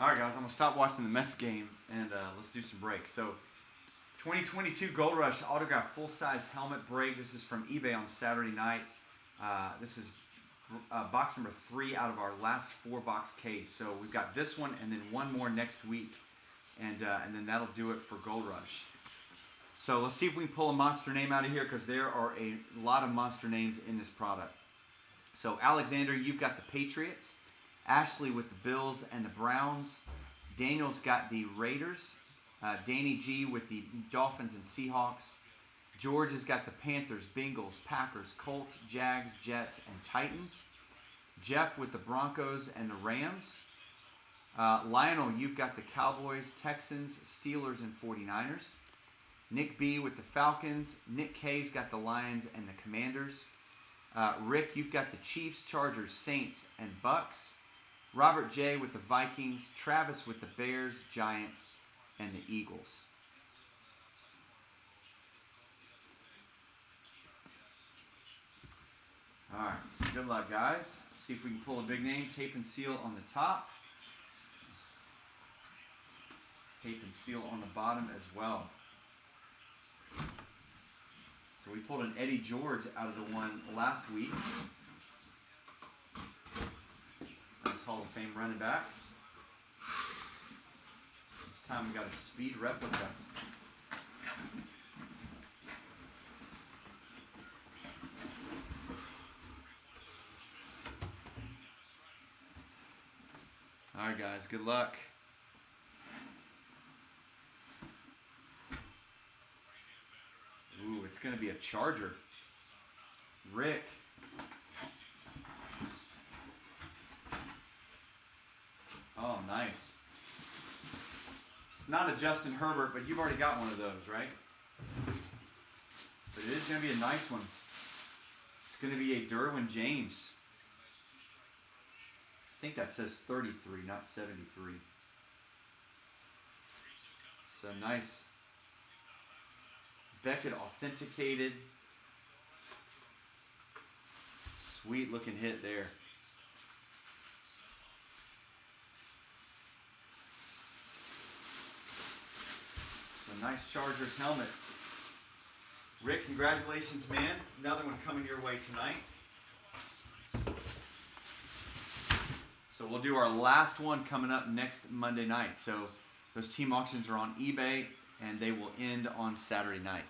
All right, guys, I'm going to stop watching the Mets game and let's do some breaks. So, 2022 Gold Rush autograph full-size helmet break. This is from eBay on Saturday night. This is box number 3 out of our last 4-box case. So we've got this one and then one more next week, and then that'll do it for Gold Rush. So let's see if we can pull a monster name out of here, because there are a lot of monster names in this product. So Alexander, you've got the Patriots. Ashley with the Bills and the Browns. Daniel's got the Raiders. Danny G with the Dolphins and Seahawks. George has got the Panthers, Bengals, Packers, Colts, Jags, Jets, and Titans. Jeff with the Broncos and the Rams. Lionel, you've got the Cowboys, Texans, Steelers, and 49ers. Nick B with the Falcons. Nick K's got the Lions and the Commanders. Rick, you've got the Chiefs, Chargers, Saints, and Bucks. Robert J with the Vikings. Travis with the Bears, Giants, and the Eagles. All right, so good luck, guys. See if we can pull a big name. Tape and seal on the top. Tape and seal on the bottom as well. So we pulled an Eddie George out of the one last week. Nice Hall of Fame running back. This time we got a speed replica. All right, guys, good luck. Ooh, it's going to be a Charger. Rick. Oh, nice. It's not a Justin Herbert, but you've already got one of those, right? But it is going to be a nice one. It's going to be a Derwin James. I think that says 33, not 73. So nice. Beckett authenticated. Sweet looking hit there. So nice Chargers helmet. Rick, congratulations, man. Another one coming your way tonight. So we'll do our last one coming up next Monday night. So those team auctions are on eBay, and they will end on Saturday night.